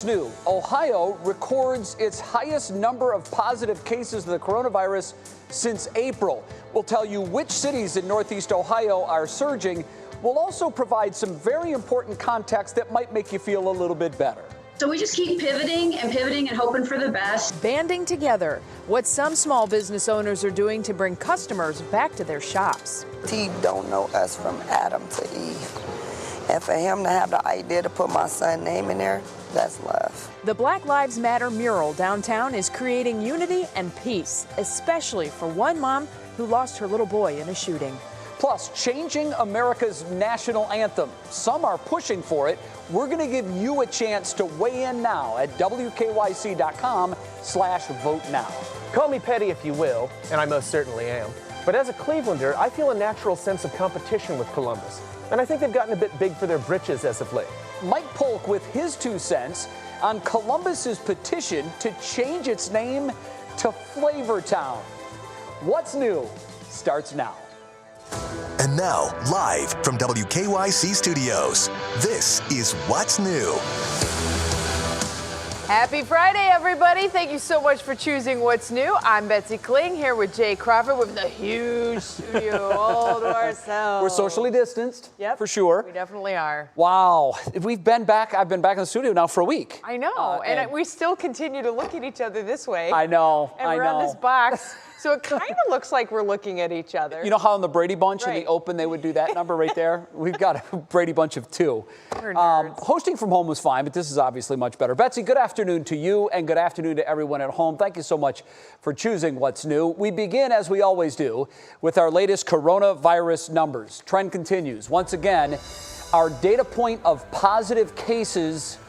New, Ohio records its highest number of positive cases of the coronavirus since April. We'll tell you which cities in Northeast Ohio are surging. We'll also provide some very important context that might make you feel a little bit better. So we just keep pivoting and hoping for the best. Banding together, what some small business owners are doing to bring customers back to their shops. He don't know us from Adam to Eve. And for him to have the idea to put my son's name in there, that's love. The Black Lives Matter mural downtown is creating unity and peace, especially for one mom who lost her little boy in a shooting. Plus, changing America's national anthem. Some are pushing for it. We're going to give you a chance to weigh in now at WKYC.com/vote now. Call me petty if you will, and I most certainly am. But as a Clevelander, I feel a natural sense of competition with Columbus. And I think they've gotten a bit big for their britches as of late. Mike Polk with his 2 cents on Columbus's petition to change its name to Flavortown. What's new starts now. And now, live from WKYC Studios, this is What's New. Happy Friday, everybody. Thank you so much for choosing What's New. I'm Betsy Kling here with Jay Crawford with the huge studio all to ourselves. We're socially distanced, for sure. We definitely are. Wow. We've been back. I've been back in the studio now for a week. I know. And we still continue to look at each other this way. I know. And we're on this box. So it kind of looks like we're looking at each other. You know how in the Brady Bunch in the open they would do that number right there? We've got a Brady Bunch of 2. We're nerds. Hosting from home was fine, but this is obviously much better. Betsy, good afternoon to you and good afternoon to everyone at home. Thank you so much for choosing What's New. We begin, as we always do, with our latest coronavirus numbers. Trend continues. Once again, our data point of positive cases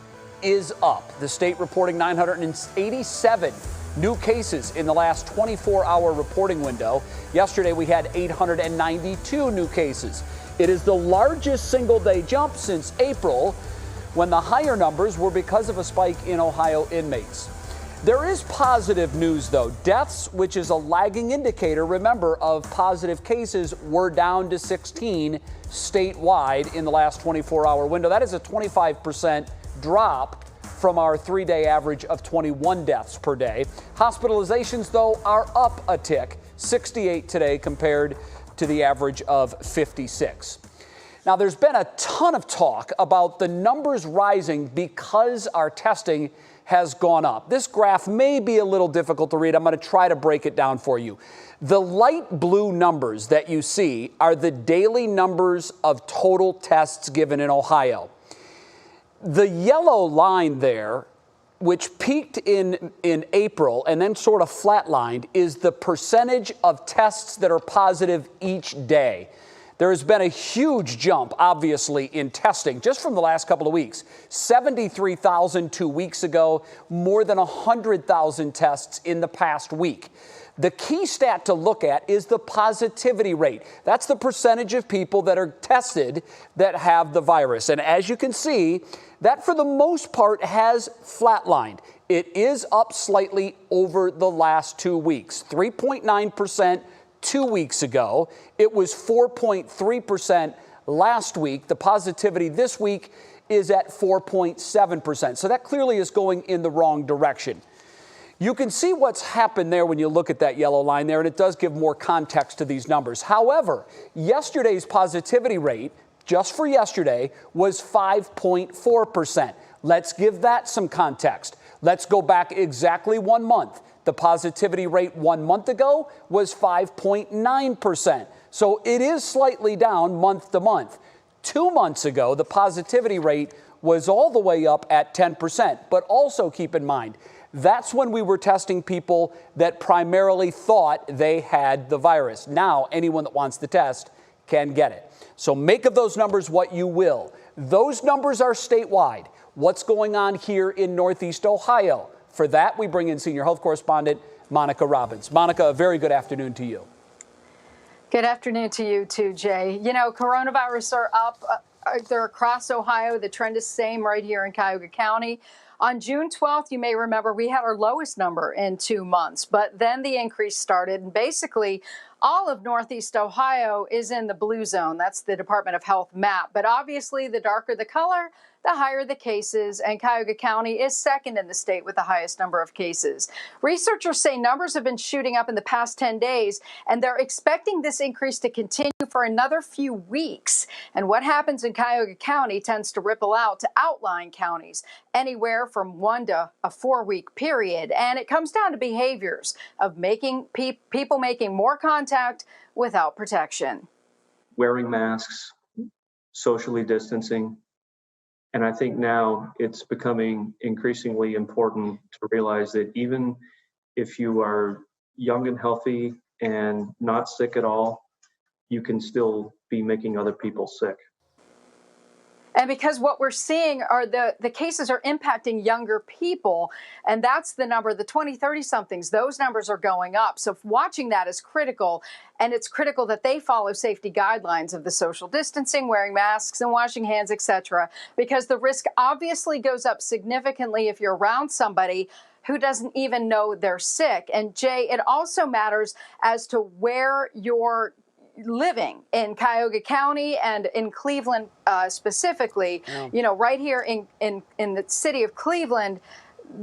is up. The state reporting 987 new cases in the last 24-hour reporting window. Yesterday, we had 892 new cases. It is the largest single-day jump since April, when the higher numbers were because of a spike in Ohio inmates. There is positive news, though. Deaths, which is a lagging indicator, remember, of positive cases, were down to 16 statewide in the last 24-hour window. That is a 25% drop from our 3-day average of 21 deaths per day. Hospitalizations, though, are up a tick, 68 today compared to the average of 56. Now, there's been a ton of talk about the numbers rising because our testing has gone up. This graph may be a little difficult to read. I'm going to try to break it down for you. The light blue numbers that you see are the daily numbers of total tests given in Ohio. The yellow line there, which peaked in April and then sort of flatlined, is the percentage of tests that are positive each day. There has been a huge jump, obviously, in testing just from the last couple of weeks. 73,000 2 weeks ago, more than 100,000 tests in the past week. The key stat to look at is the positivity rate. That's the percentage of people that are tested that have the virus. And as you can see, that for the most part has flatlined. It is up slightly over the last 2 weeks, 3.9% 2 weeks ago. It was 4.3% last week. The positivity this week is at 4.7%. So that clearly is going in the wrong direction. You can see what's happened there when you look at that yellow line there, and it does give more context to these numbers. However, yesterday's positivity rate, just for yesterday, was 5.4%. Let's give that some context. Let's go back exactly 1 month. The positivity rate 1 month ago was 5.9%. So it is slightly down month to month. 2 months ago, the positivity rate was all the way up at 10%. But also keep in mind, that's when we were testing people that primarily thought they had the virus. Now, anyone that wants the test can get it. So make of those numbers what you will. Those numbers are statewide. What's going on here in Northeast Ohio? For that, we bring in senior health correspondent Monica Robbins. Monica, a very good afternoon to you. Good afternoon to you too, Jay. You know, coronavirus are up. They're across Ohio. The trend is the same right here in Cuyahoga County. On June 12th, you may remember, we had our lowest number in 2 months, but then the increase started, and basically all of Northeast Ohio is in the blue zone. That's the Department of Health map. But obviously, the darker the color, the higher the cases, and Cuyahoga County is second in the state with the highest number of cases. Researchers say numbers have been shooting up in the past 10 days, and they're expecting this increase to continue for another few weeks. And what happens in Cuyahoga County tends to ripple out to outlying counties, anywhere from 1 to a 4-week period. And it comes down to behaviors of making people making more contact without protection. Wearing masks, socially distancing. And I think now it's becoming increasingly important to realize that even if you are young and healthy and not sick at all, you can still be making other people sick. And because what we're seeing are the cases are impacting younger people, and that's the number, the 20, 30-somethings, those numbers are going up. So watching that is critical, and it's critical that they follow safety guidelines of the social distancing, wearing masks and washing hands, etc., because the risk obviously goes up significantly if you're around somebody who doesn't even know they're sick. And Jay, it also matters as to where you're living in Cuyahoga County and in Cleveland specifically. Yeah. You know, right here in the city of Cleveland,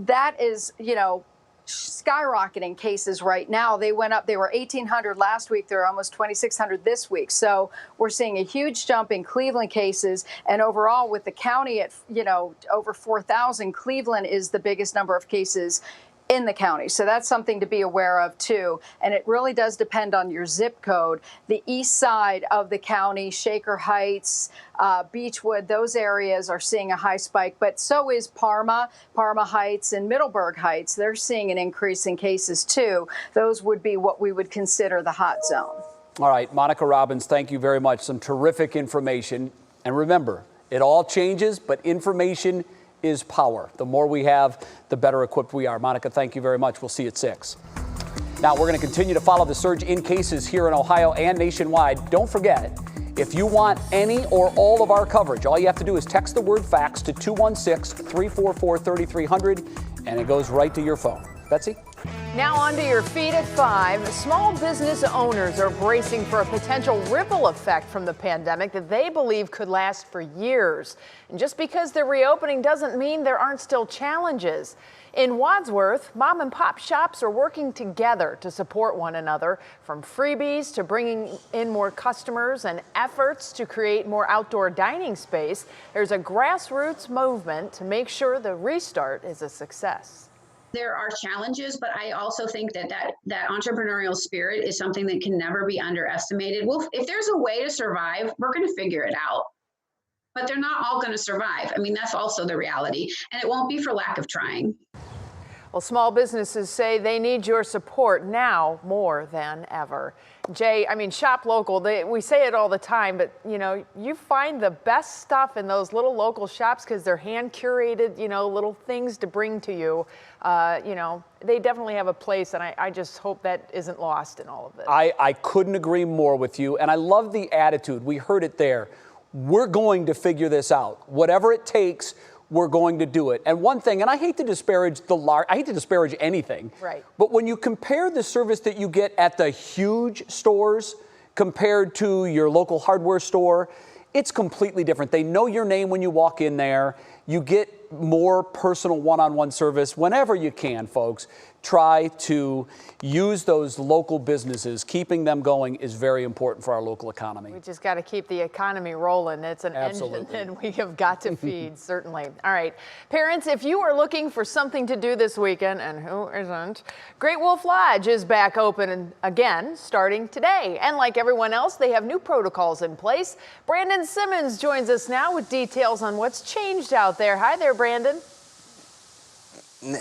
that is, you know, skyrocketing cases right now. They went up. They were 1,800 last week. They're almost 2,600 this week. So we're seeing a huge jump in Cleveland cases. And overall, with the county at, you know, over 4,000, Cleveland is the biggest number of cases in the county. So that's something to be aware of too. And it really does depend on your zip code. The east side of the county, Shaker Heights, Beechwood, those areas are seeing a high spike, but so is Parma Heights and Middleburg Heights. They're seeing an increase in cases too. Those would be what we would consider the hot zone. All right, Monica Robbins, thank you very much. Some terrific information. And remember, it all changes, but information is power. The more we have, the better equipped we are. Monica, thank you very much. We'll see you at 6. Now, we're going to continue to follow the surge in cases here in Ohio and nationwide. Don't forget, if you want any or all of our coverage, all you have to do is text the word FAX to 216-344-3300, and it goes right to your phone. Betsy? Now on to your feet at 5. Small business owners are bracing for a potential ripple effect from the pandemic that they believe could last for years. And just because they're reopening doesn't mean there aren't still challenges. In Wadsworth, mom and pop shops are working together to support one another, from freebies to bringing in more customers and efforts to create more outdoor dining space. There's a grassroots movement to make sure the restart is a success. There are challenges, but I also think that entrepreneurial spirit is something that can never be underestimated. Well, if there's a way to survive, we're going to figure it out. But they're not all going to survive. I mean, that's also the reality. And it won't be for lack of trying. Well, small businesses say they need your support now more than ever. Jay, I mean, shop local. We say it all the time, but, you know, you find the best stuff in those little local shops because they're hand-curated, you know, little things to bring to you. You know, they definitely have a place, and I just hope that isn't lost in all of this. I couldn't agree more with you, and I love the attitude. We heard it there. We're going to figure this out. Whatever it takes, we're going to do it. And one thing, and I hate to disparage anything, right? But when you compare the service that you get at the huge stores compared to your local hardware store, it's completely different. They know your name when you walk in there. You get more personal one-on-one service whenever you can, folks. Try to use those local businesses. Keeping them going is very important for our local economy. We just got to keep the economy rolling. It's an engine that we have got to feed, certainly. All right. Parents, if you are looking for something to do this weekend, and who isn't, Great Wolf Lodge is back open again starting today. And like everyone else, they have new protocols in place. Brandon Simmons joins us now with details on what's changed out there. Hi there, Brandon.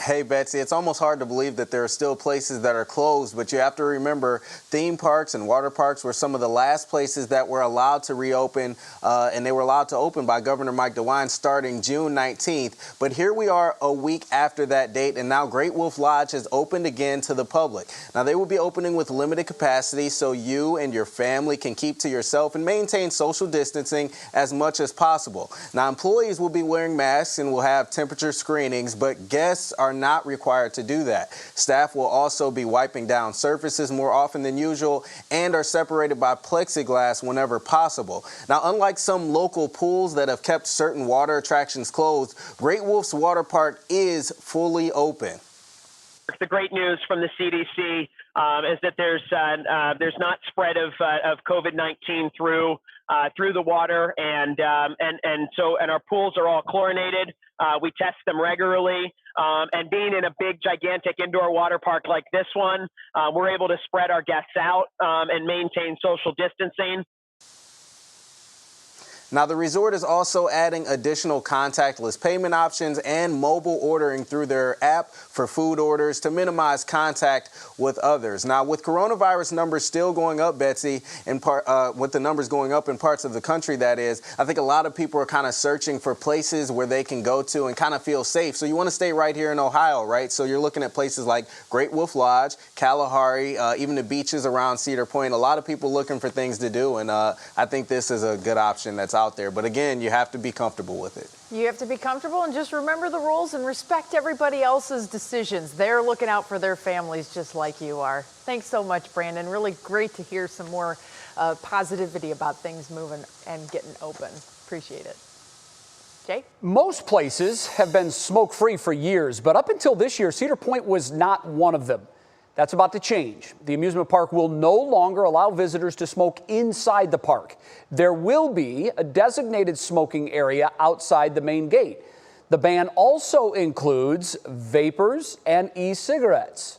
Hey, Betsy, it's almost hard to believe that there are still places that are closed, but you have to remember theme parks and water parks were some of the last places that were allowed to reopen, and they were allowed to open by Governor Mike DeWine starting June 19th. But here we are a week after that date, and now Great Wolf Lodge has opened again to the public. Now, they will be opening with limited capacity so you and your family can keep to yourself and maintain social distancing as much as possible. Now, employees will be wearing masks and will have temperature screenings, but guests guests are not required to do that. Staff will also be wiping down surfaces more often than usual and are separated by plexiglass whenever possible. Now, unlike some local pools that have kept certain water attractions closed, Great Wolf's Water Park is fully open. The great news from the CDC is that there's not spread of COVID-19 through the water, and our pools are all chlorinated. We test them regularly, and being in a big, gigantic indoor water park like this one, we're able to spread our guests out and maintain social distancing. Now, the resort is also adding additional contactless payment options and mobile ordering through their app for food orders to minimize contact with others. Now, with coronavirus numbers still going up, Betsy, with the numbers going up in parts of the country, that is, I think a lot of people are kind of searching for places where they can go to and kind of feel safe. So you want to stay right here in Ohio, right? So you're looking at places like Great Wolf Lodge, Kalahari, even the beaches around Cedar Point. A lot of people looking for things to do, and I think this is a good option that's out there. But again, you have to be comfortable with it. You have to be comfortable and just remember the rules and respect everybody else's decisions. They're looking out for their families just like you are. Thanks so much, Brandon. Really great to hear some more positivity about things moving and getting open. Appreciate it. Jay? Most places have been smoke-free for years, but up until this year, Cedar Point was not one of them. That's about to change. The amusement park will no longer allow visitors to smoke inside the park. There will be a designated smoking area outside the main gate. The ban also includes vapors and e-cigarettes.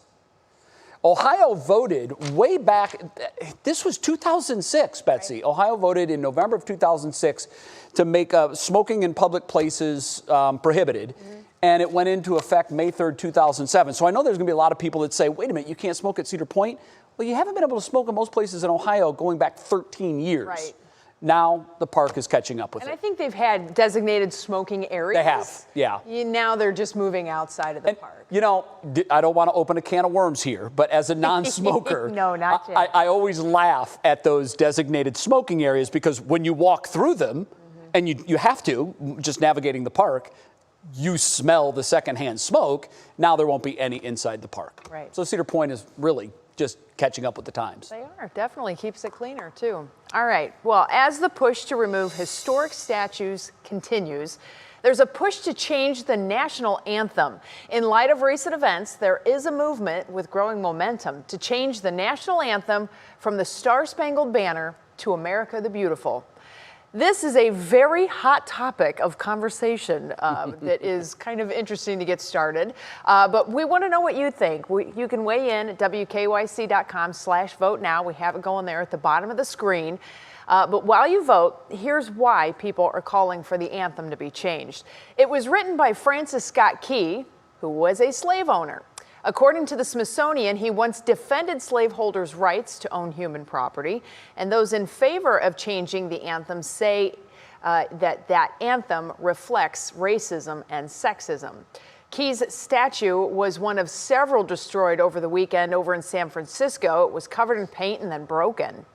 Ohio voted way back, this was 2006, Betsy. Right. Ohio voted in November of 2006 to make smoking in public places prohibited. Mm-hmm. And it went into effect May 3rd, 2007. So I know there's going to be a lot of people that say, wait a minute, you can't smoke at Cedar Point? Well, you haven't been able to smoke in most places in Ohio going back 13 years. Right. Now the park is catching up with it. And I think they've had designated smoking areas. They have, yeah. Now they're just moving outside of the park. You know, I don't want to open a can of worms here, but as a non-smoker, no, not yet. I always laugh at those designated smoking areas because when you walk through them, and you have to, just navigating the park, you smell the secondhand smoke. Now there won't be any inside the park. Right. So Cedar Point is really just catching up with the times. They are. Definitely keeps it cleaner, too. All right. Well, as the push to remove historic statues continues, there's a push to change the national anthem. In light of recent events, there is a movement with growing momentum to change the national anthem from the Star-Spangled Banner to America the Beautiful. This is a very hot topic of conversation that is kind of interesting to get started. But we want to know what you think. You can weigh in at WKYC.com/vote now. We have it going there at the bottom of the screen. But while you vote, here's why people are calling for the anthem to be changed. It was written by Francis Scott Key, who was a slave owner. According to the Smithsonian, he once defended slaveholders' rights to own human property, and those in favor of changing the anthem say that anthem reflects racism and sexism. Key's statue was one of several destroyed over the weekend over in San Francisco. It was covered in paint and then broken.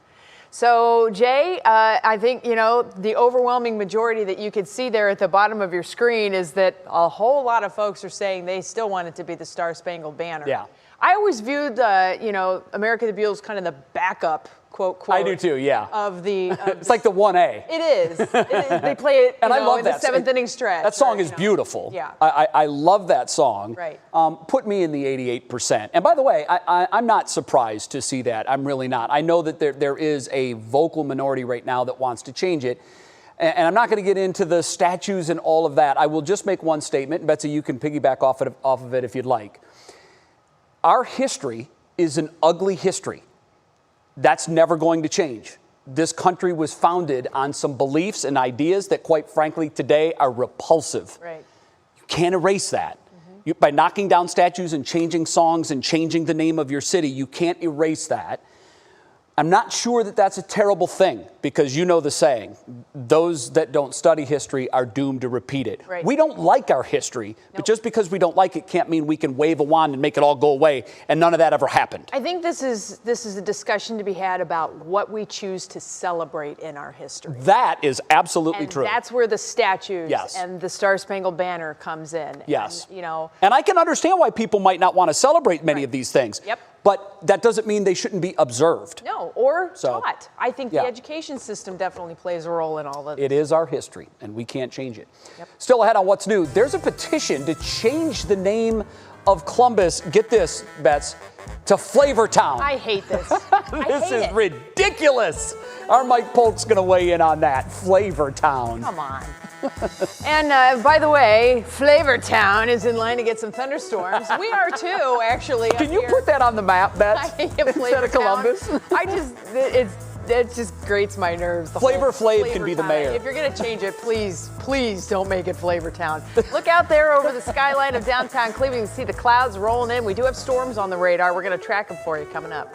So, Jay, I think, the overwhelming majority that you could see there at the bottom of your screen is that a whole lot of folks are saying they still want it to be the Star-Spangled Banner. Yeah. I always viewed, America the Beautiful as kind of the backup, quote. I do too, yeah. Of the. It's like the 1A. It is. They play it, and I love in that. the seventh inning stretch. That song is beautiful. Yeah. I love that song. Right. Put me in the 88%. And by the way, I'm not surprised to see that. I'm really not. I know that there is a vocal minority right now that wants to change it. And I'm not going to get into the statues and all of that. I will just make one statement. Betsy, you can piggyback off of it if you'd like. Our history is an ugly history. That's never going to change. This country was founded on some beliefs and ideas that, quite frankly, today are repulsive. Right. You can't erase that. Mm-hmm. By knocking down statues and changing songs and changing the name of your city, you can't erase that. I'm not sure that that's a terrible thing, because you know the saying, those that don't study history are doomed to repeat it. Right. We don't like our history, but just because we don't like it can't mean we can wave a wand and make it all go away, and none of that ever happened. I think this is a discussion to be had about what we choose to celebrate in our history. That is absolutely And true. that's where the statues Yes. and the Star-Spangled Banner comes in. Yes. And, you know. And I can understand why people might not want to celebrate many of these things. Yep. But that doesn't mean they shouldn't be observed. No, or So, taught. I think yeah. the education system definitely plays a role in all of this. It is our history, and we can't change it. Yep. Still ahead on What's New, there's a petition to change the name of Columbus, get this, Bets, to Flavortown. I hate this. This is ridiculous. Our Mike Polk's going to weigh in on that. Flavortown. Come on. And by the way, Flavortown is in line to get some thunderstorms. We are too, actually. Can you put that on the map, Bets? Instead of Columbus? It just grates my nerves. Flavor Flav can be the Flavortown. mayor. If you're going to change it, please don't make it Flavortown. Look out there over the skyline of downtown Cleveland. You can see the clouds rolling in. We do have storms on the radar. We're going to track them for you coming up.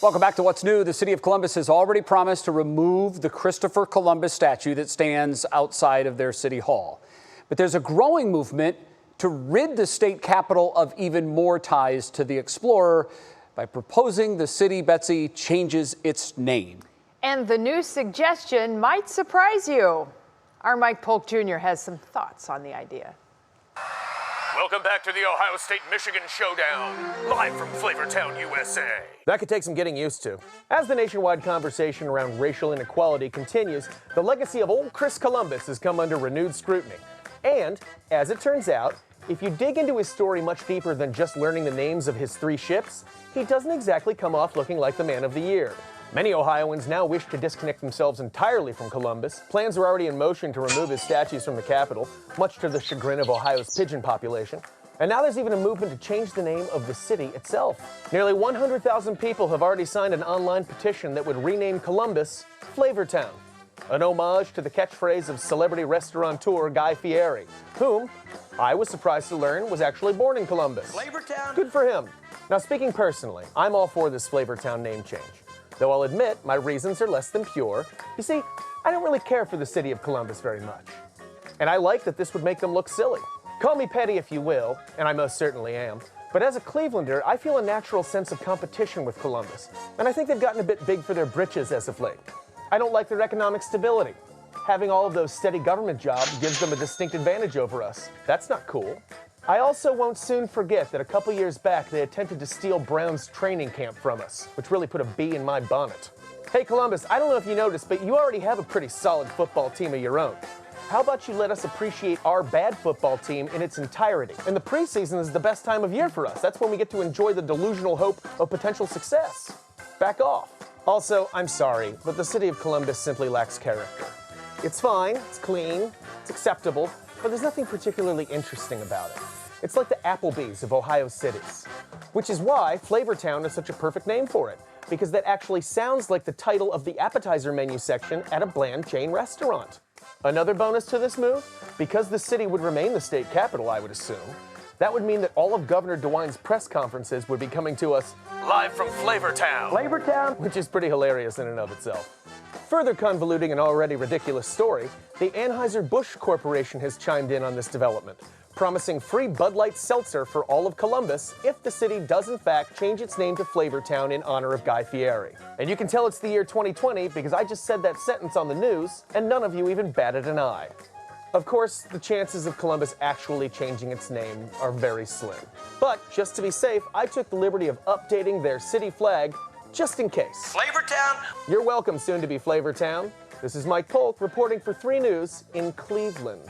Welcome back to What's New. The city of Columbus has already promised to remove the Christopher Columbus statue that stands outside of their city hall. But there's a growing movement to rid the state capitol of even more ties to the explorer by proposing the city, Betsy, changes its name. And the new suggestion might surprise you. Our Mike Polk Jr. has some thoughts on the idea. Welcome back to the Ohio State-Michigan Showdown, live from Flavortown, USA. That could take some getting used to. As the nationwide conversation around racial inequality continues, the legacy of old Chris Columbus has come under renewed scrutiny. And, as it turns out, if you dig into his story much deeper than just learning the names of his 3 ships, he doesn't exactly come off looking like the man of the year. Many Ohioans now wish to disconnect themselves entirely from Columbus. Plans are already in motion to remove his statues from the capital, much to the chagrin of Ohio's pigeon population. And now there's even a movement to change the name of the city itself. Nearly 100,000 people have already signed an online petition that would rename Columbus Flavortown. an homage to the catchphrase of celebrity restaurateur Guy Fieri, whom I was surprised to learn was actually born in Columbus. Flavortown. Good for him. Now, speaking personally, I'm all for this Flavortown name change, though I'll admit my reasons are less than pure. You see, I don't really care for the city of Columbus very much. And I like that this would make them look silly. Call me petty if you will, and I most certainly am, but as a Clevelander, I feel a natural sense of competition with Columbus, and I think they've gotten a bit big for their britches as of late. I don't like their economic stability. Having all of those steady government jobs gives them a distinct advantage over us. That's not cool. I also won't soon forget that a couple years back they attempted to steal Brown's training camp from us, which really put a bee in my bonnet. Hey Columbus, I don't know if you noticed, but you already have a pretty solid football team of your own. How about you let us appreciate our bad football team in its entirety? And the preseason is the best time of year for us. That's when we get to enjoy the delusional hope of potential success. Back off. Also, I'm sorry, but the city of Columbus simply lacks character. It's fine, it's clean, it's acceptable, but there's nothing particularly interesting about it. It's like the Applebee's of Ohio cities, which is why Flavortown is such a perfect name for it, because that actually sounds like the title of the appetizer menu section at a bland chain restaurant. Another bonus to this move, because the city would remain the state capital, I would assume, that would mean that all of Governor DeWine's press conferences would be coming to us live from Flavortown. Flavortown. Which is pretty hilarious in and of itself. Further convoluting an already ridiculous story, the Anheuser-Busch Corporation has chimed in on this development, promising free Bud Light Seltzer for all of Columbus if the city does in fact change its name to Flavortown in honor of Guy Fieri. And you can tell it's the year 2020 because I just said that sentence on the news and none of you even batted an eye. Of course, the chances of Columbus actually changing its name are very slim. But just to be safe, I took the liberty of updating their city flag just in case. Flavortown. You're welcome, soon to be Flavortown. This is Mike Polk reporting for 3 News in Cleveland.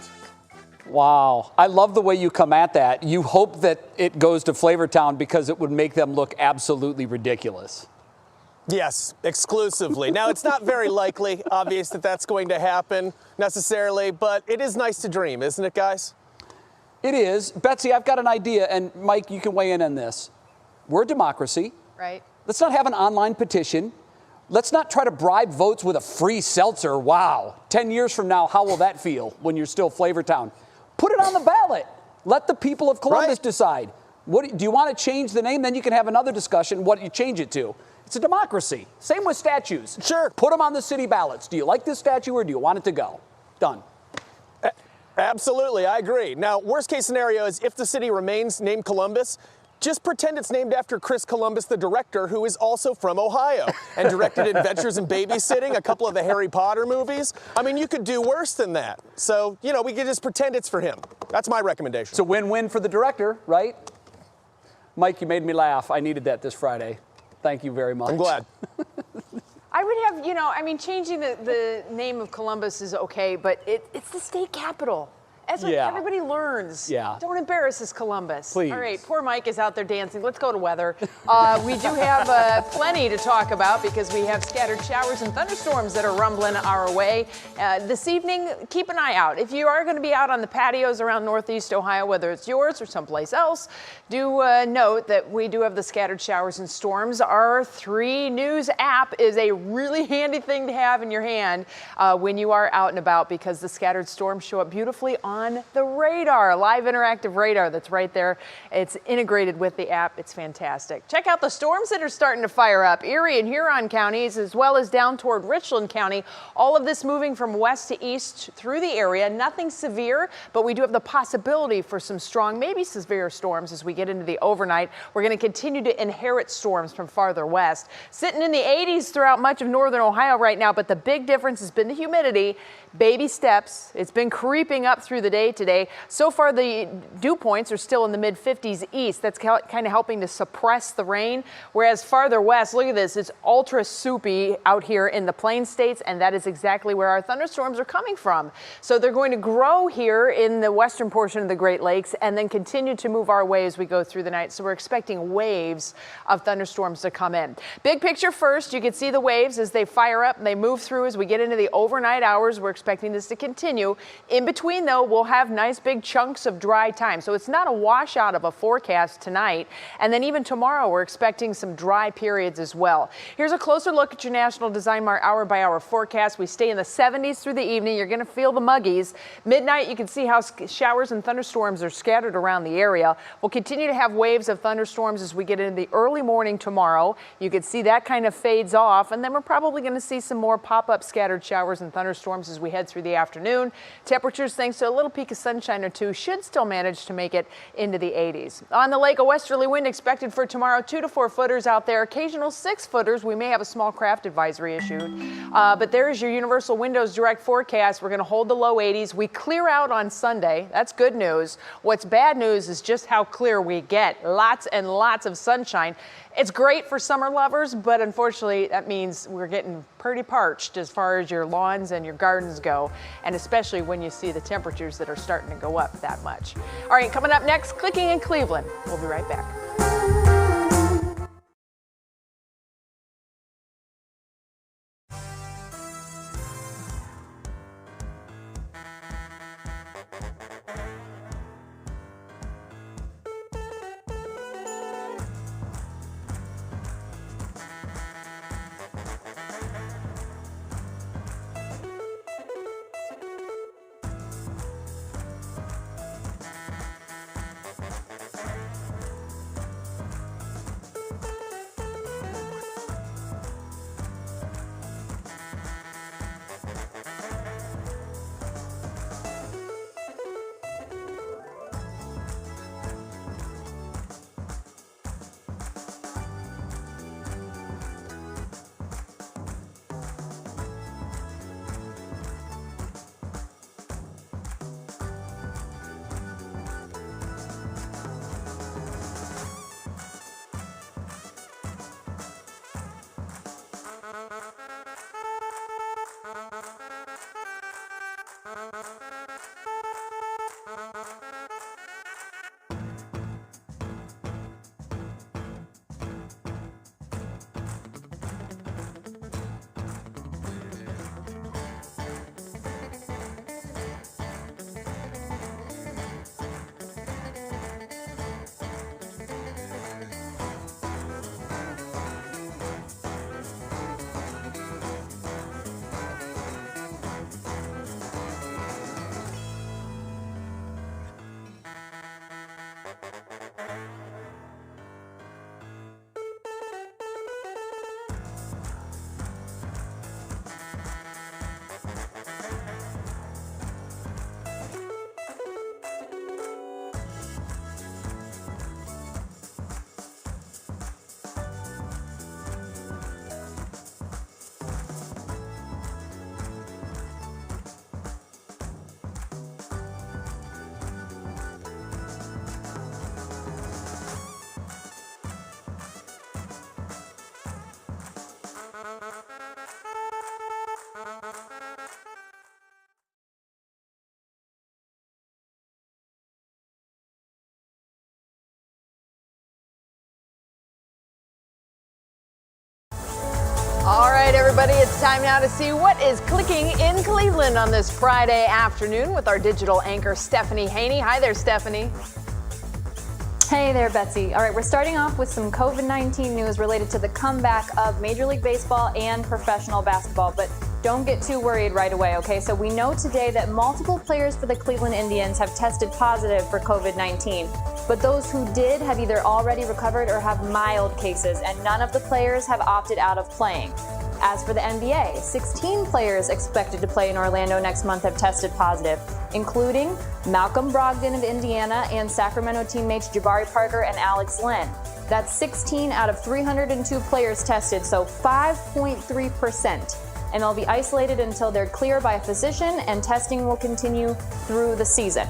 Wow. I love the way you come at that. You hope that it goes to Flavortown because it would make them look absolutely ridiculous. Yes, exclusively. Now, it's not very likely, obvious that that's going to happen necessarily, but it is nice to dream, isn't it, guys? It is. Betsy, I've got an idea, and Mike, you can weigh in on this. We're a democracy. Right. Let's not have an online petition. Let's not try to bribe votes with a free seltzer. Wow. 10 years from now, how will that feel when you're still Flavortown? Put it on the ballot. Let the people of Columbus decide. Do you want to change the name? Then you can have another discussion what you change it to. It's a democracy. Same with statues. Sure. Put them on the city ballots. Do you like this statue or do you want it to go? Done. Absolutely, I agree. Now, worst case scenario is if the city remains named Columbus, just pretend it's named after Chris Columbus, the director, who is also from Ohio and directed Adventures in Babysitting, a couple of the Harry Potter movies. I mean, you could do worse than that. So, you know, we could just pretend it's for him. That's my recommendation. It's a win-win for the director, right? Mike, you made me laugh. I needed that this Friday. Thank you very much. I'm glad. I would have, changing the name of Columbus is okay, but it's the state capital. As everybody learns. Yeah. Don't embarrass us, Columbus. Please. All right, poor Mike is out there dancing. Let's go to weather. We do have plenty to talk about because we have scattered showers and thunderstorms that are rumbling our way. This evening, keep an eye out. If you are going to be out on the patios around Northeast Ohio, whether it's yours or someplace else, do note that we do have the scattered showers and storms. Our 3 News app is a really handy thing to have in your hand when you are out and about because the scattered storms show up beautifully on the radar, live interactive radar that's right there. It's integrated with the app. It's fantastic. Check out the storms that are starting to fire up. Erie and Huron counties, as well as down toward Richland County. All of this moving from west to east through the area. Nothing severe, but we do have the possibility for some strong, maybe severe storms as we get into the overnight. We're going to continue to inherit storms from farther west. Sitting in the 80s throughout much of northern Ohio right now, but the big difference has been the humidity. Baby steps. It's been creeping up through the day today. So far, the dew points are still in the mid-50s east. That's kind of helping to suppress the rain. Whereas farther west, look at this, it's ultra soupy out here in the Plain States, and that is exactly where our thunderstorms are coming from. So they're going to grow here in the western portion of the Great Lakes and then continue to move our way as we go through the night. So we're expecting waves of thunderstorms to come in. Big picture first, you can see the waves as they fire up and they move through as we get into the overnight hours. We're expecting this to continue. In between, though, we'll we'll have nice big chunks of dry time. So it's not a washout of a forecast tonight. And then even tomorrow, we're expecting some dry periods as well. Here's a closer look at your National Design Mart hour-by-hour forecast. We stay in the 70s through the evening. You're going to feel the muggies. Midnight, you can see how showers and thunderstorms are scattered around the area. We'll continue to have waves of thunderstorms as we get into the early morning tomorrow. You can see that kind of fades off, and then we're probably going to see some more pop-up scattered showers and thunderstorms as we head through the afternoon. Temperatures, thanks to a little peak of sunshine or two, should still manage to make it into the 80s. On the lake, a westerly wind expected for tomorrow, 2 to 4 footers out there, occasional 6 footers. We may have a small craft advisory issued, but there's your Universal Windows direct forecast. We're going to hold the low 80s. We clear out on Sunday. That's good news. What's bad news is just how clear we get. Lots and lots of sunshine. It's great for summer lovers, but unfortunately that means we're getting pretty parched as far as your lawns and your gardens go, and especially when you see the temperatures that are starting to go up that much. All right, coming up next, clicking in Cleveland. We'll be right back. All right, everybody, it's time now to see what is clicking in Cleveland on this Friday afternoon with our digital anchor, Stephanie Haney. Hi there, Stephanie. Hey there, Betsy. All right, we're starting off with some COVID-19 news related to the comeback of Major League Baseball and professional basketball, but don't get too worried right away, okay? So we know today that multiple players for the Cleveland Indians have tested positive for COVID-19, but those who did have either already recovered or have mild cases, and none of the players have opted out of playing. As for the NBA, 16 players expected to play in Orlando next month have tested positive, including Malcolm Brogdon of Indiana and Sacramento teammates Jabari Parker and Alex Len. That's 16 out of 302 players tested, so 5.3%. And they'll be isolated until they're clear by a physician, and testing will continue through the season.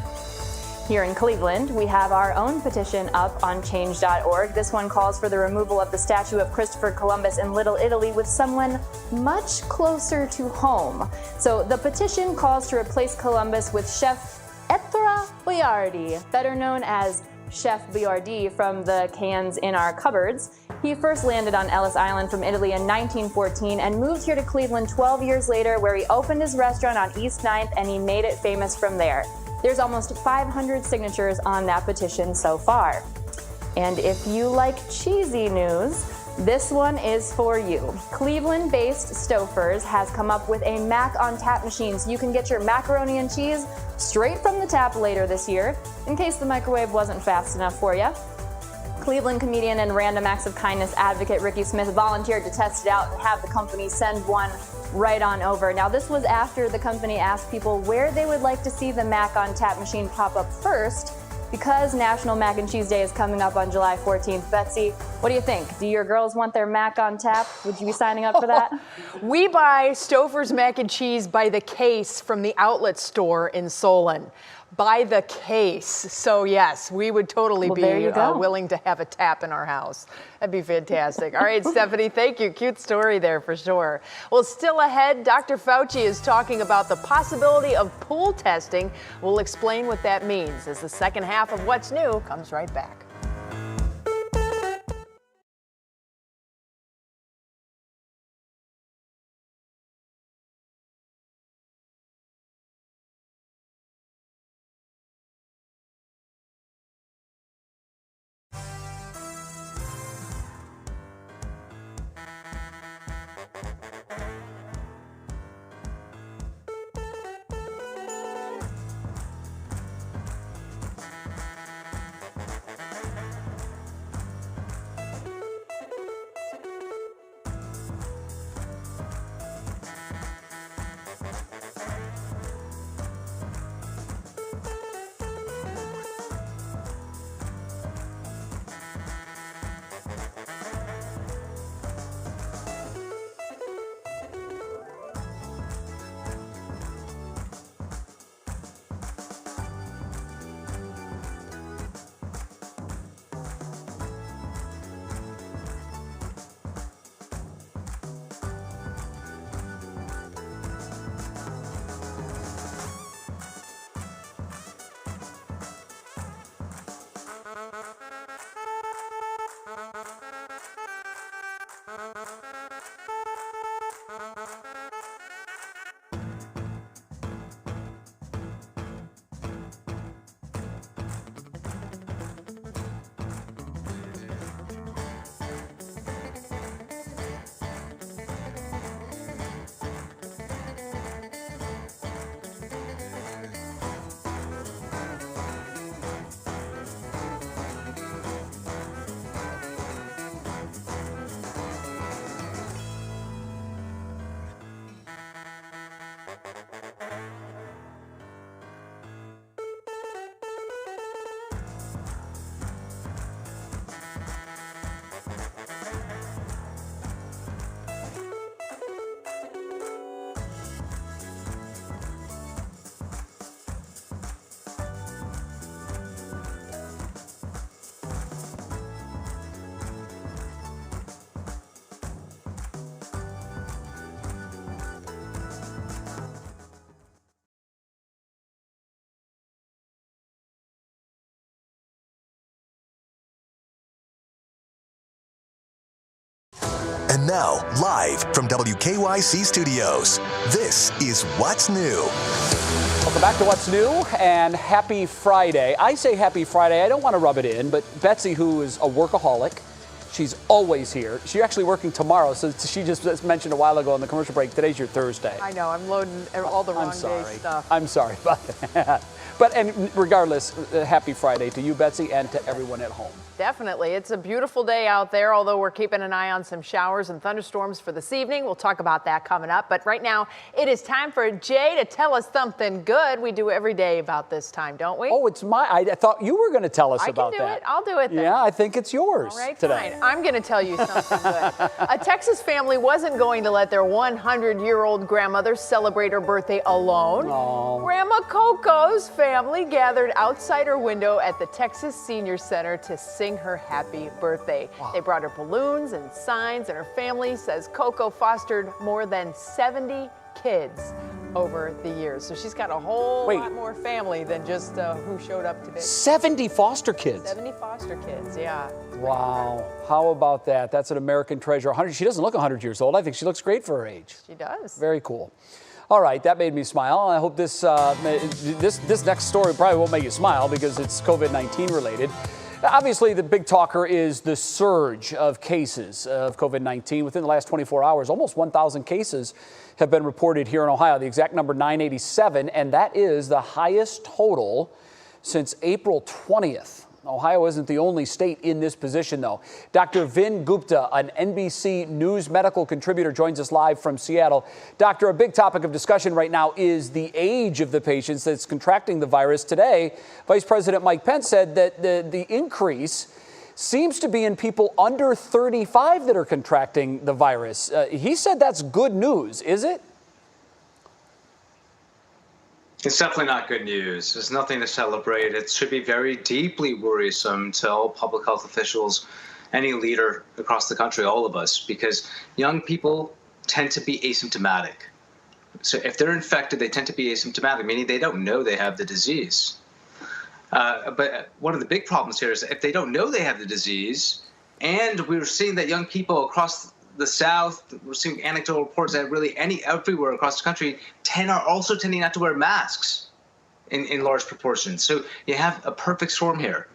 Here in Cleveland, we have our own petition up on change.org. This one calls for the removal of the statue of Christopher Columbus in Little Italy with someone much closer to home. So the petition calls to replace Columbus with Chef Ettore Boiardi, better known as Chef Boyardee from the cans in our cupboards. He first landed on Ellis Island from Italy in 1914 and moved here to Cleveland 12 years later, where he opened his restaurant on East 9th, and he made it famous from there. There's almost 500 signatures on that petition so far. And if you like cheesy news, this one is for you. Cleveland-based Stouffer's has come up with a Mac on Tap machine, so you can get your macaroni and cheese straight from the tap later this year, in case the microwave wasn't fast enough for you. Cleveland comedian and random acts of kindness advocate Ricky Smith volunteered to test it out and have the company send one right on over. Now, this was after the company asked people where they would like to see the Mac on Tap machine pop up first, because National Mac and Cheese Day is coming up on July 14th. Betsy, what do you think? Do your girls want their Mac on tap? Would you be signing up for that? We buy Stouffer's mac and cheese by the case from the outlet store in Solon. By the case. So yes, we would totally be willing to have a tap in our house. That'd be fantastic. All right, Stephanie, thank you. Cute story there for sure. Well, still ahead, Dr. Fauci is talking about the possibility of pool testing. We'll explain what that means as the second half of What's New comes right back. And now, live from WKYC Studios, this is What's New. Welcome back to What's New, and happy Friday. I say happy Friday. I don't want to rub it in, but Betsy, who is a workaholic, she's always here. She's actually working tomorrow, so she just mentioned a while ago on the commercial break, today's your Thursday. I know, I'm loading all the wrong day stuff. I'm sorry about that. And regardless, happy Friday to you, Betsy, and to everyone at home. Definitely. It's a beautiful day out there, although we're keeping an eye on some showers and thunderstorms for this evening. We'll talk about that coming up. But right now, it is time for Jay to tell us something good. We do every day about this time, don't we? Oh, it's I thought you were going to tell us about that. I can do it. I'll do it then. Yeah, I think it's yours today. Fine. I'm going to tell you something good. A Texas family wasn't going to let their 100-year-old grandmother celebrate her birthday alone. Oh. Grandma Coco's family gathered outside her window at the Texas Senior Center to sing her happy birthday. Wow. They brought her balloons and signs, and her family says Coco fostered more than 70 kids over the years. So she's got a whole Wait. lot more family than just who showed up today. 70 foster kids. 70 foster kids, yeah. Wow. How about that? That's an American treasure. 100. She doesn't look 100 years old. I think she looks great for her age. She does. Very cool. All right, that made me smile. I hope this next story probably won't make you smile because it's COVID-19 related. Obviously, the big talker is the surge of cases of COVID-19 within the last 24 hours. Almost 1,000 cases have been reported here in Ohio. The exact number 987, and that is the highest total since April 20th. Ohio isn't the only state in this position, though. Dr. Vin Gupta, an NBC News medical contributor, joins us live from Seattle. Doctor, a big topic of discussion right now is the age of the patients that's contracting the virus. Today, Vice President Mike Pence said that the increase seems to be in people under 35 that are contracting the virus. He said that's good news, is it? It's definitely not good news. There's nothing to celebrate. It should be very deeply worrisome to all public health officials, any leader across the country, all of us, because young people tend to be asymptomatic. So if they're infected, they tend to be asymptomatic, meaning they don't know they have the disease. But one of the big problems here is if they don't know they have the disease, and we're seeing that young people across the South, we're seeing anecdotal reports that really everywhere across the country are also tending not to wear masks in large proportions. So you have a perfect storm here.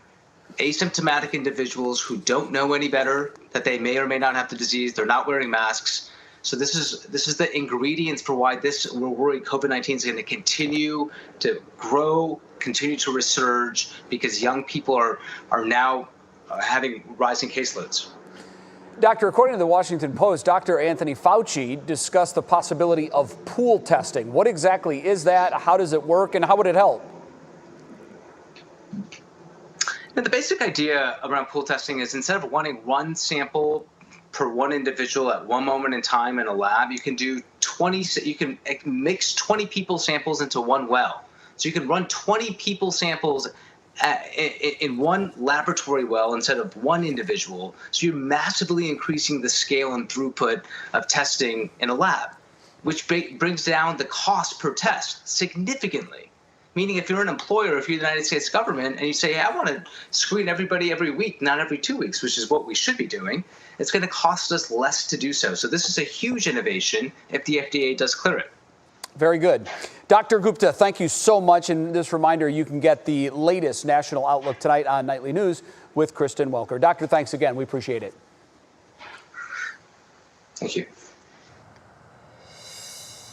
Asymptomatic individuals who don't know any better, that they may or may not have the disease, they're not wearing masks. So this is the ingredients for why we're worried COVID-19 is going to continue to grow, continue to resurge, because young people are now having rising caseloads. Doctor, according to the Washington Post, Dr. Anthony Fauci discussed the possibility of pool testing. What exactly is that? How does it work? And how would it help? Now, the basic idea around pool testing is instead of wanting one sample per one individual at one moment in time in a lab, you can mix 20 people samples into one well. So you can run 20 people samples in one laboratory well instead of one individual. So you're massively increasing the scale and throughput of testing in a lab, which brings down the cost per test significantly. Meaning if you're an employer, if you're the United States government, and you say, hey, I want to screen everybody every week, not every 2 weeks, which is what we should be doing, it's going to cost us less to do so. So this is a huge innovation if the FDA does clear it. Very good. Dr. Gupta, thank you so much. And this reminder, you can get the latest national outlook tonight on Nightly News with Kristen Welker. Doctor, thanks again. We appreciate it. Thank you.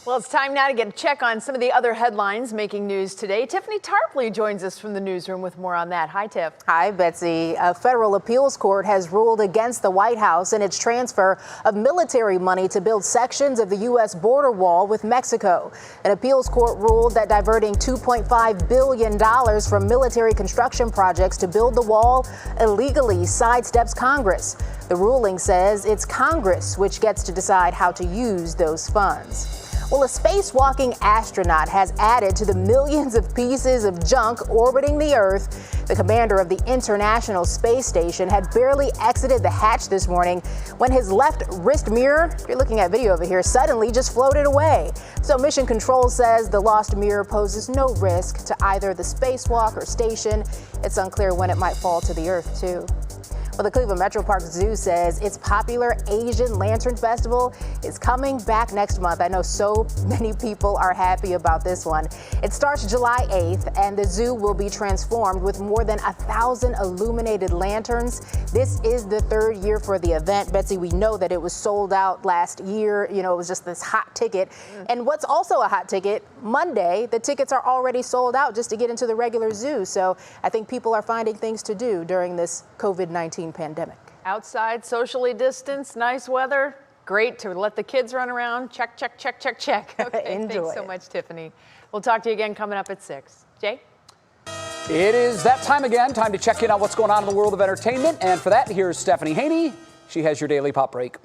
Well, it's time now to get a check on some of the other headlines making news today. Tiffany Tarpley joins us from the newsroom with more on that. Hi, Tiff. Hi, Betsy. A federal appeals court has ruled against the White House in its transfer of military money to build sections of the U.S. border wall with Mexico. An appeals court ruled that diverting $2.5 billion from military construction projects to build the wall illegally sidesteps Congress. The ruling says it's Congress which gets to decide how to use those funds. Well, a spacewalking astronaut has added to the millions of pieces of junk orbiting the Earth. The commander of the International Space Station had barely exited the hatch this morning when his left wrist mirror, you're looking at video over here, suddenly just floated away. So Mission Control says the lost mirror poses no risk to either the spacewalk or station. It's unclear when it might fall to the Earth, too. Well, the Cleveland Metro Park Zoo says its popular Asian Lantern Festival is coming back next month. I know so many people are happy about this one. It starts July 8th, and the zoo will be transformed with more than 1,000 illuminated lanterns. This is the third year for the event. Betsy, we know that it was sold out last year. You know, it was just this hot ticket. And what's also a hot ticket, Monday, the tickets are already sold out just to get into the regular zoo. So I think people are finding things to do during this COVID-19 pandemic. Outside, socially distanced, nice weather. Great to let the kids run around. Check, check, check, check, check. Okay, Enjoy. Thanks so much, Tiffany. We'll talk to you again coming up at 6. Jay? It is that time again. Time to check in on what's going on in the world of entertainment. And for that, here's Stephanie Haney. She has your daily pop break.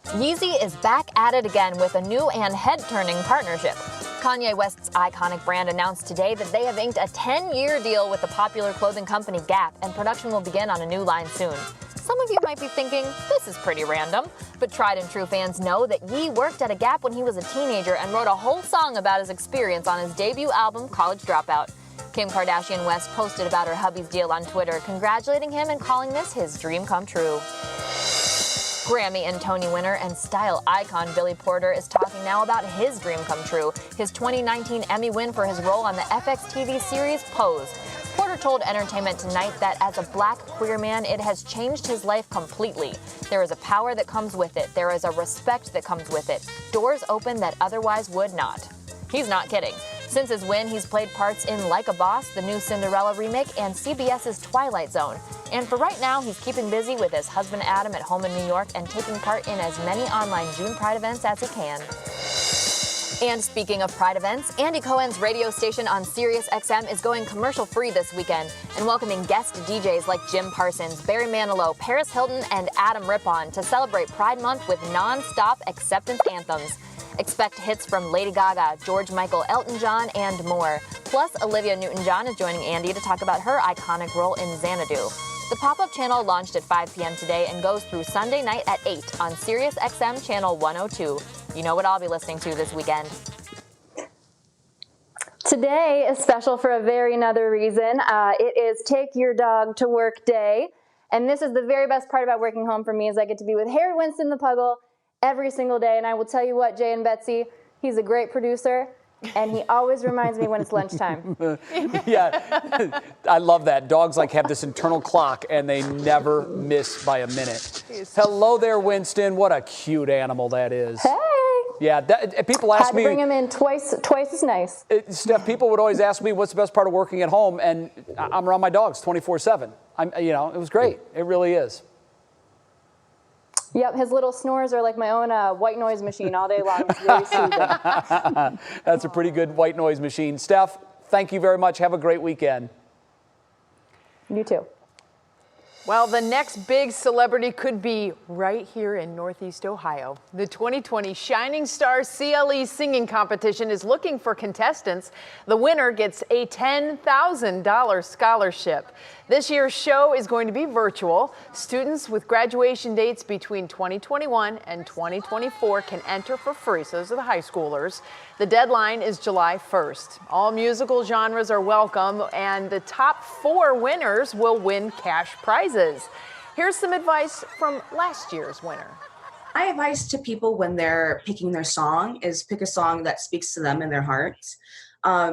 Yeezy is back at it again with a new and head-turning partnership. Kanye West's iconic brand announced today that they have inked a 10-year deal with the popular clothing company Gap, and production will begin on a new line soon. Some of you might be thinking, this is pretty random, but tried and true fans know that Ye worked at a Gap when he was a teenager and wrote a whole song about his experience on his debut album, College Dropout. Kim Kardashian West posted about her hubby's deal on Twitter, congratulating him and calling this his dream come true. Grammy and Tony winner and style icon Billy Porter is talking now about his dream come true, his 2019 Emmy win for his role on the FX TV series Pose. Porter told Entertainment Tonight that as a black queer man, it has changed his life completely. There is a power that comes with it. There is a respect that comes with it. Doors open that otherwise would not. He's not kidding. Since his win, he's played parts in Like a Boss, the new Cinderella remake, and CBS's Twilight Zone. And for right now, he's keeping busy with his husband Adam at home in New York and taking part in as many online June Pride events as he can. And speaking of Pride events, Andy Cohen's radio station on Sirius XM is going commercial-free this weekend and welcoming guest DJs like Jim Parsons, Barry Manilow, Paris Hilton, and Adam Rippon to celebrate Pride Month with non-stop acceptance anthems. Expect hits from Lady Gaga, George Michael, Elton John, and more. Plus, Olivia Newton-John is joining Andy to talk about her iconic role in Xanadu. The pop-up channel launched at 5 p.m. today and goes through Sunday night at 8 on Sirius XM Channel 102. You know what I'll be listening to this weekend. Today is special for a very another reason. It is Take Your Dog to Work Day. And this is the very best part about working home for me is I get to be with Harry Winston the Puggle every single day. And I will tell you what, Jay and Betsy, he's a great producer. And he always reminds me when it's lunchtime. Yeah, I love that. Dogs like have this internal clock and they never miss by a minute. Hello there, Winston. What a cute animal that is. Hey. Yeah, people ask me. Had to bring him in twice as nice. Steph, people would always ask me what's the best part of working at home, and I'm around my dogs 24/7. It was great. It really is. Yep, his little snores are like my own white noise machine all day long. It's really soothing. That's a pretty good white noise machine. Steph, thank you very much. Have a great weekend. You too. Well, the next big celebrity could be right here in Northeast Ohio. The 2020 Shining Star CLE singing competition is looking for contestants. The winner gets a $10,000 scholarship. This year's show is going to be virtual. Students with graduation dates between 2021 and 2024 can enter for free. So those are the high schoolers. The deadline is July 1st. All musical genres are welcome, and the top 4 winners will win cash prizes. Here's some advice from last year's winner. My advice to people when they're picking their song is pick a song that speaks to them in their hearts.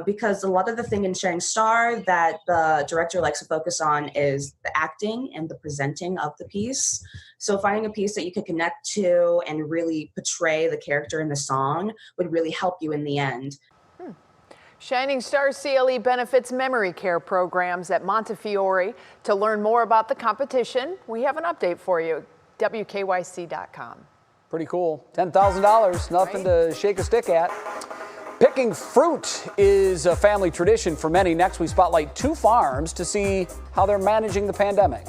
Because a lot of the thing in Shining Star that the director likes to focus on is the acting and the presenting of the piece. So finding a piece that you could connect to and really portray the character in the song would really help you in the end. Shining Star CLE benefits memory care programs at Montefiore. To learn more about the competition, we have an update for you, WKYC.com. Pretty cool. $10,000, nothing to shake a stick at. Picking fruit is a family tradition for many. Next, we spotlight 2 farms to see how they're managing the pandemic.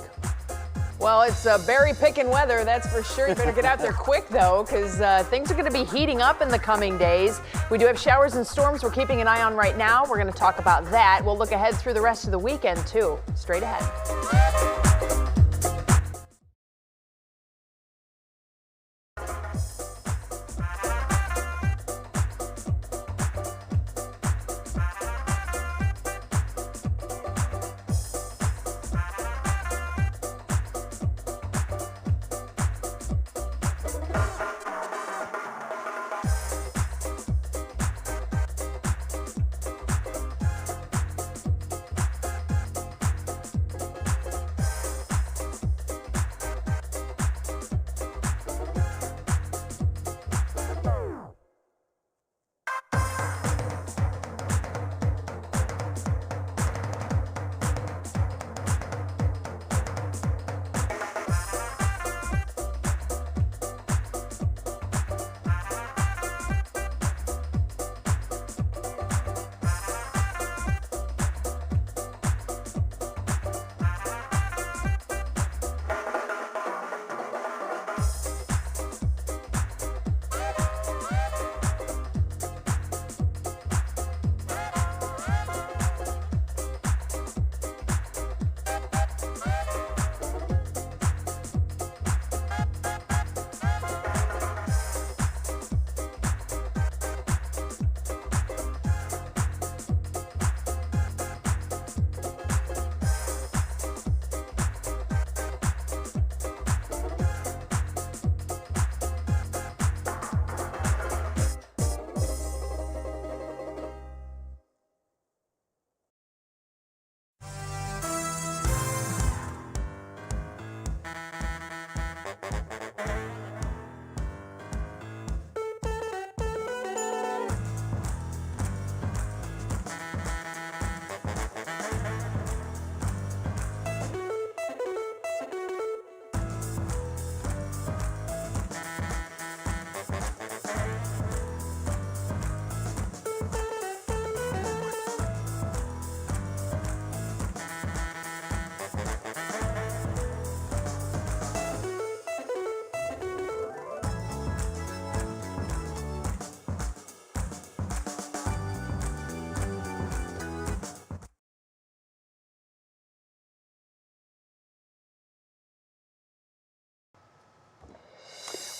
Well, it's berry picking weather, that's for sure. You better get out there quick, though, because things are going to be heating up in the coming days. We do have showers and storms we're keeping an eye on right now. We're going to talk about that. We'll look ahead through the rest of the weekend, too. Straight ahead.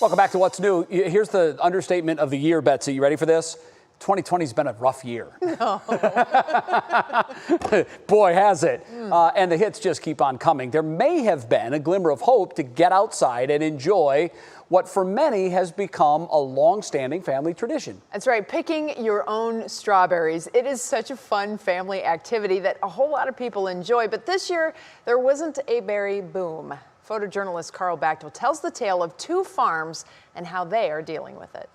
Welcome back to What's New. Here's the understatement of the year, Betsy. You ready for this? 2020's been a rough year. No. Boy, has it. And the hits just keep on coming. There may have been a glimmer of hope to get outside and enjoy what for many has become a long-standing family tradition. That's right, picking your own strawberries. It is such a fun family activity that a whole lot of people enjoy, but this year there wasn't a berry boom. Photojournalist Carl Bachtel tells the tale of two farms and how they are dealing with it.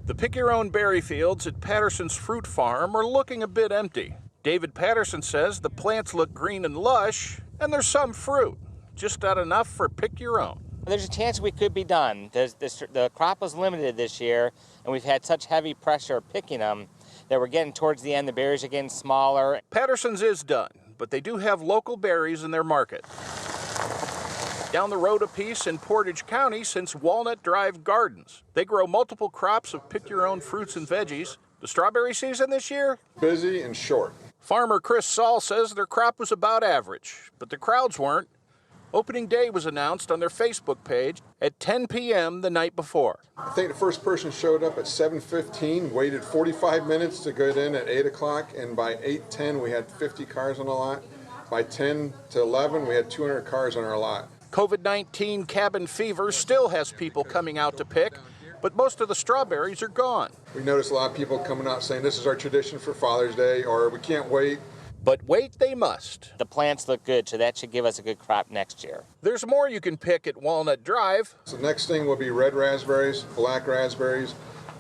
The pick-your-own berry fields at Patterson's Fruit Farm are looking a bit empty. David Patterson says the plants look green and lush, and there's some fruit, just not enough for pick-your-own. There's a chance we could be done. The crop was limited this year, and we've had such heavy pressure picking them that we're getting towards the end. The berries are getting smaller. Patterson's is done, but they do have local berries in their market. Down the road a piece in Portage County since Walnut Drive Gardens. They grow multiple crops of pick-your-own fruits and veggies. The strawberry season this year? Busy and short. Farmer Chris Saul says their crop was about average, but the crowds weren't. Opening day was announced on their Facebook page at 10 p.m. the night before. I think the first person showed up at 7:15, waited 45 minutes to get in at 8 o'clock, and by 8:10 we had 50 cars on the lot. By 10 to 11 we had 200 cars on our lot. COVID-19 cabin fever still has people coming out to pick, but most of the strawberries are gone. We noticed a lot of people coming out saying this is our tradition for Father's Day, or we can't wait. But wait they must. The plants look good, so that should give us a good crop next year. There's more you can pick at Walnut Drive. So the next thing will be red raspberries, black raspberries,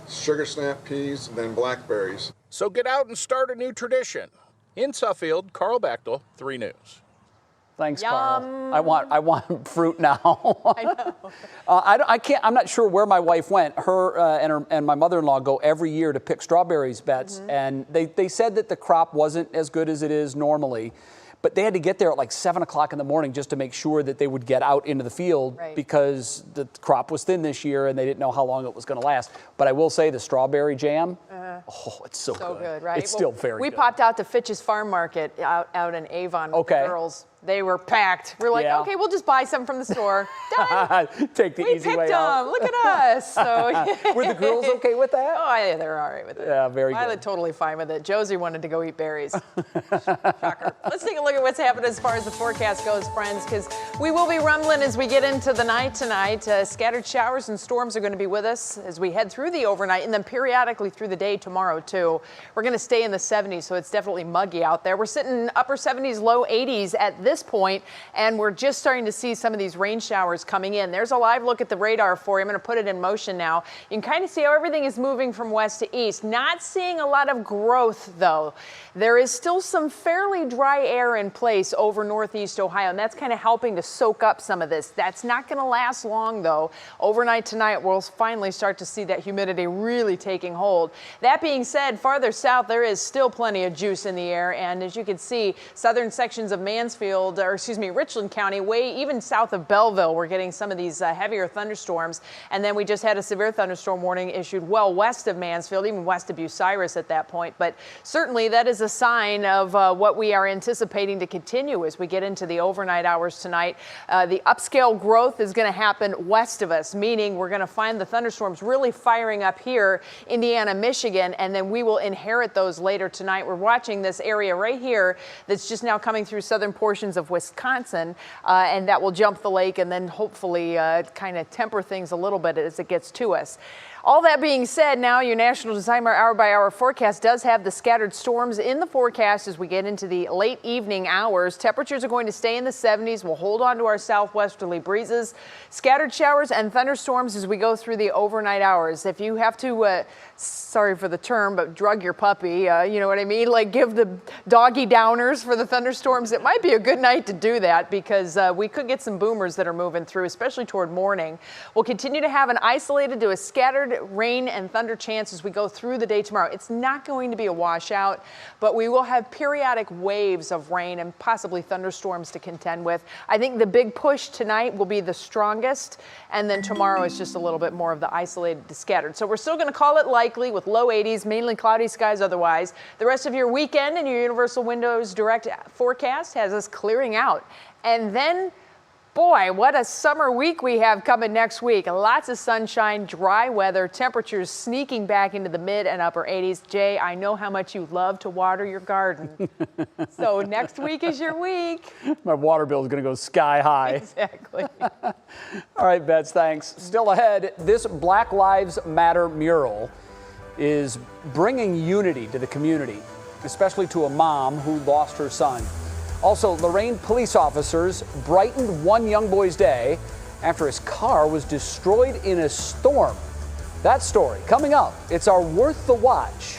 sugar snap peas, and then blackberries. So get out and start a new tradition. In Suffield, Carl Bachtel, 3 News. Thanks, Yum. Carl. I want fruit now. I know. I can't. I'm not sure where my wife went. Her and my mother-in-law go every year to pick strawberries, Bets, and they said that the crop wasn't as good as it is normally, but they had to get there at like 7 o'clock in the morning just to make sure that they would get out into the field because the crop was thin this year and they didn't know how long it was going to last. But I will say the strawberry jam, it's so good. Right? It's still very good. We popped out to Fitch's Farm Market out in Avon with the girls. They were packed. We're like, okay, we'll just buy some from the store. Done. Take the easy way out. We picked them. Look at us. So, were the girls okay with that? Oh, yeah, they're all right with it. Yeah, very good. Violet totally fine with it. Josie wanted to go eat berries. Shocker. Let's take a look at what's happening as far as the forecast goes, friends, because we will be rumbling as we get into the night tonight. Scattered showers and storms are going to be with us as we head through the overnight and then periodically through the day tomorrow, too. We're going to stay in the 70s, so it's definitely muggy out there. We're sitting upper 70s, low 80s at this point, and we're just starting to see some of these rain showers coming in. There's a live look at the radar for you. I'm going to put it in motion now. You can kind of see how everything is moving from west to east. Not seeing a lot of growth, though. There is still some fairly dry air in place over northeast Ohio, and that's kind of helping to soak up some of this. That's not going to last long, though. Overnight tonight, we'll finally start to see that humidity really taking hold. That being said, farther south, there is still plenty of juice in the air, and as you can see, southern sections of Richland County, way even south of Belleville, we're getting some of these heavier thunderstorms, and then we just had a severe thunderstorm warning issued well west of Mansfield, even west of Bucyrus at that point, but certainly that is a sign of what we are anticipating to continue as we get into the overnight hours tonight. The upscale growth is going to happen west of us, meaning we're going to find the thunderstorms really firing up here, Indiana, Michigan, and then we will inherit those later tonight. We're watching this area right here that's just now coming through southern portions of Wisconsin, and that will jump the lake and then hopefully kind of temper things a little bit as it gets to us. All that being said, now your National Designer hour-by-hour forecast does have the scattered storms in the forecast as we get into the late evening hours. Temperatures are going to stay in the 70s. We'll hold on to our southwesterly breezes. Scattered showers and thunderstorms as we go through the overnight hours. If you have to, sorry for the term, but drug your puppy, you know what I mean? Like give the doggy downers for the thunderstorms. It might be a good night to do that because we could get some boomers that are moving through, especially toward morning. We'll continue to have an isolated to a scattered rain and thunder chance as we go through the day tomorrow. It's not going to be a washout, but we will have periodic waves of rain and possibly thunderstorms to contend with. I think the big push tonight will be the strongest, and then tomorrow is just a little bit more of the isolated to scattered. So we're still going to call it likely with low 80s, mainly cloudy skies otherwise. The rest of your weekend and your Universal Windows Direct forecast has us clearing out. And then Boy, what a summer week we have coming next week. Lots of sunshine, dry weather, temperatures sneaking back into the mid and upper 80s. Jay, I know how much you love to water your garden. So next week is your week. My water bill is going to go sky high. Exactly. All right, Bets, thanks. Still ahead, this Black Lives Matter mural is bringing unity to the community, especially to a mom who lost her son. Also, Lorraine police officers brightened one young boy's day after his car was destroyed in a storm. That story coming up. It's our Worth the Watch.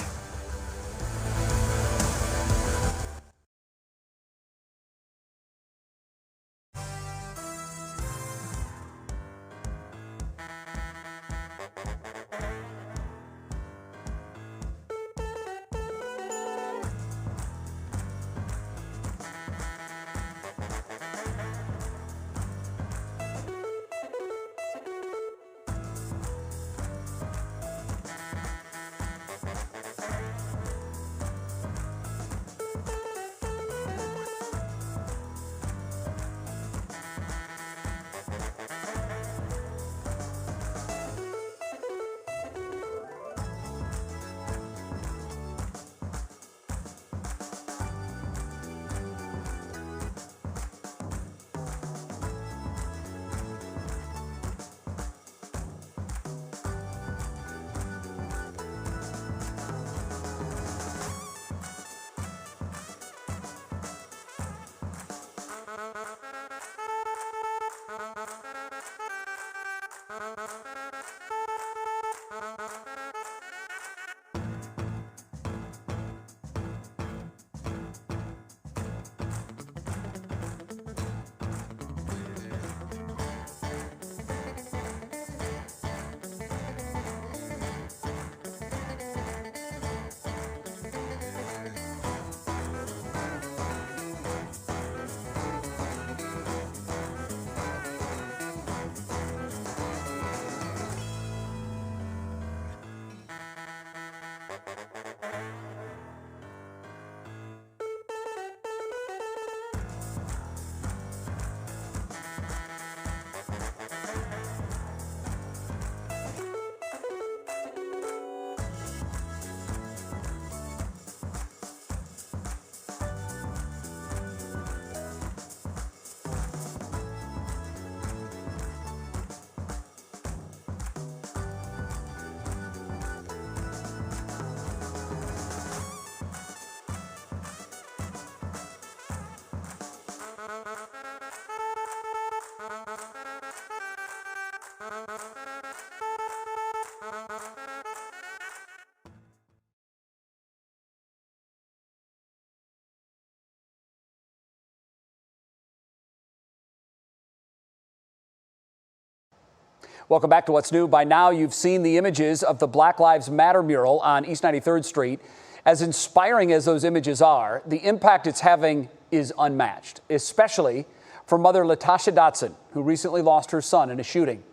Welcome back to What's New. By now, you've seen the images of the Black Lives Matter mural on East 93rd Street. As inspiring as those images are, the impact it's having is unmatched, especially for mother Latasha Dotson, who recently lost her son in a shooting.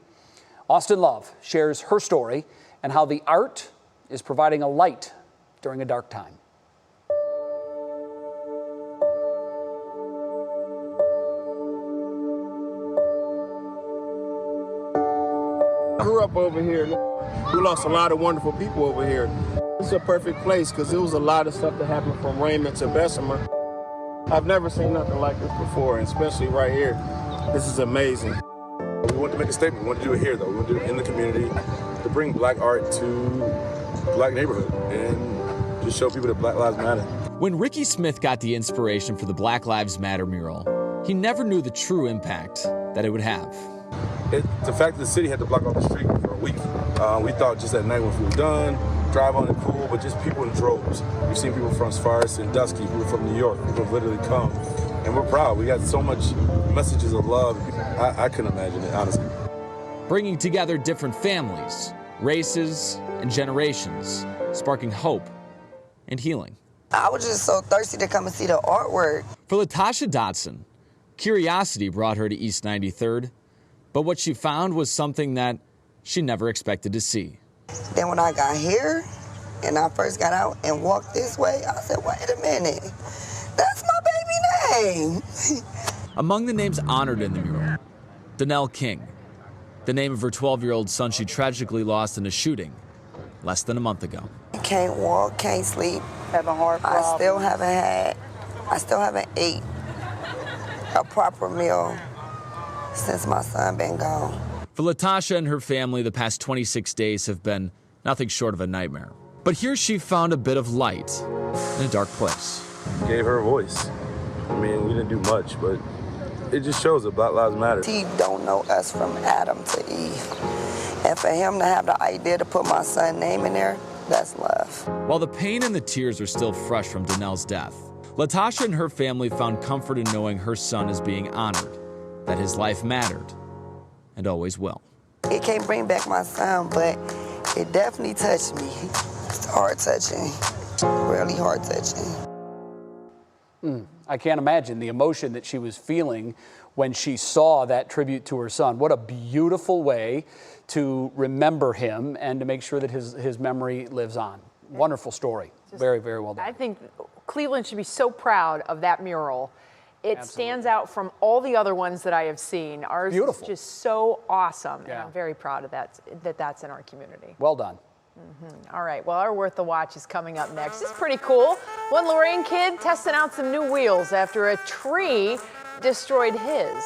Austin Love shares her story and how the art is providing a light during a dark time. Grew up over here. We lost a lot of wonderful people over here. It's a perfect place because there was a lot of stuff that happened from Raymond to Bessemer. I've never seen nothing like this before, and especially right here. This is amazing. We want to make a statement. We want to do it here, though. We want to do it in the community to bring black art to the black neighborhood and just show people that Black Lives Matter. When Ricky Smith got the inspiration for the Black Lives Matter mural, he never knew the true impact that it would have. The fact that the city had to block off the street for a week, we thought just at night when we were done, drive on and cool, but just people in droves. We've seen people from Sparse and Dusky, people from New York, people have literally come, and we're proud. We got so much messages of love. I couldn't imagine it, honestly. Bringing together different families, races, and generations, sparking hope and healing. I was just so thirsty to come and see the artwork. For Latasha Dotson, curiosity brought her to East 93rd, but what she found was something that she never expected to see. Then when I got here and I first got out and walked this way, I said, wait a minute, that's my baby name. Among the names honored in the mural, Donnell King, the name of her 12-year-old son she tragically lost in a shooting less than a month ago. Can't walk, can't sleep. Having heart problems. I still haven't ate a proper meal since my son been gone. For Latasha and her family, the past 26 days have been nothing short of a nightmare. But here she found a bit of light in a dark place. Gave her a voice. I mean, we didn't do much, but it just shows that Black Lives Matter. He don't know us from Adam to Eve. And for him to have the idea to put my son's name in there, that's love. While the pain and the tears are still fresh from Donnell's death, Latasha and her family found comfort in knowing her son is being honored, that his life mattered, and always will. It can't bring back my son, but it definitely touched me. It's heart touching, really heart touching. I can't imagine the emotion that she was feeling when she saw that tribute to her son. What a beautiful way to remember him and to make sure that his memory lives on. Wonderful story. Very, very well done. I think Cleveland should be so proud of that mural. It stands out from all the other ones that I have seen. Ours is just so awesome. And I'm very proud of that's in our community. Well done. All right, well, our Worth the Watch is coming up next. This is pretty cool. One Lorraine kid testing out some new wheels after a tree destroyed his.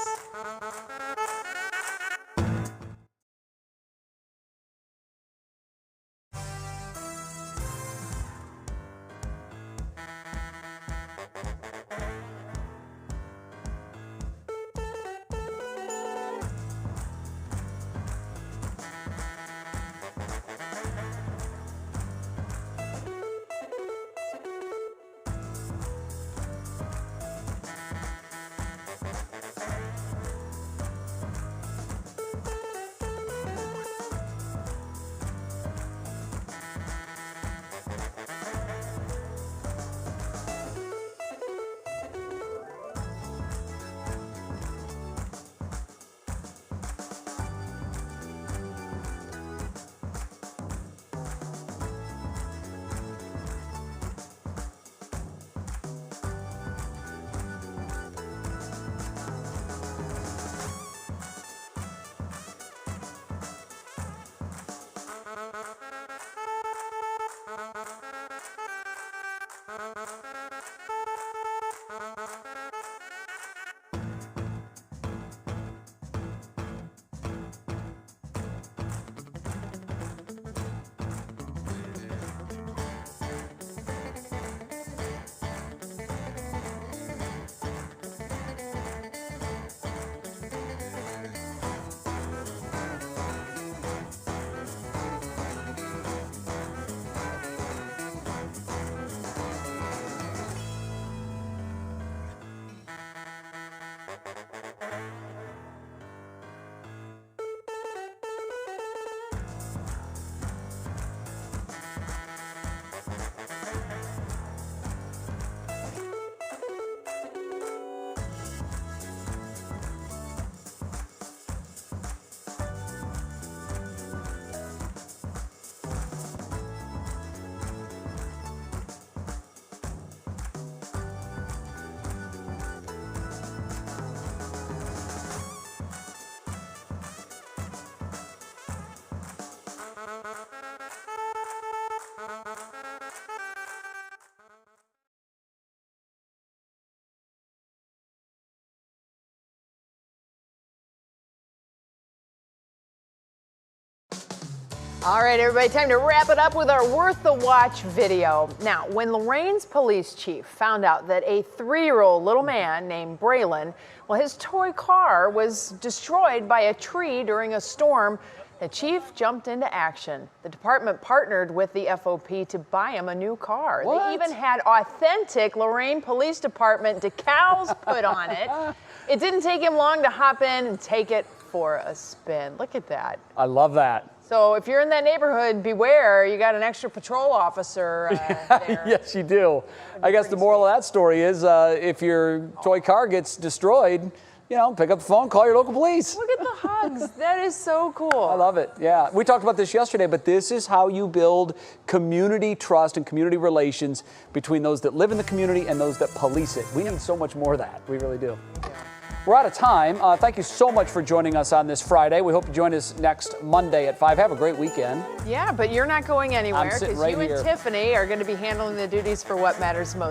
All right, everybody, time to wrap it up with our Worth the Watch video. Now, when Lorraine's police chief found out that a 3-year-old little man named Braylon, well, his toy car was destroyed by a tree during a storm, the chief jumped into action. The department partnered with the FOP to buy him a new car. What? They even had authentic Lorraine Police Department decals put on it. It didn't take him long to hop in and take it for a spin. Look at that. I love that. So if you're in that neighborhood, beware, you got an extra patrol officer there. Yes, you do. I guess the moral of that story is if your toy car gets destroyed, you know, pick up the phone, call your local police. Look at the hugs. That is so cool. I love it. Yeah. We talked about this yesterday, but this is how you build community trust and community relations between those that live in the community and those that police it. We need so much more of that. We really do. We're out of time. Thank you so much for joining us on this Friday. We hope you join us next Monday at 5. Have a great weekend. Yeah, but you're not going anywhere I'm sitting because right you here. and Tiffany are going to be handling the duties for what matters most.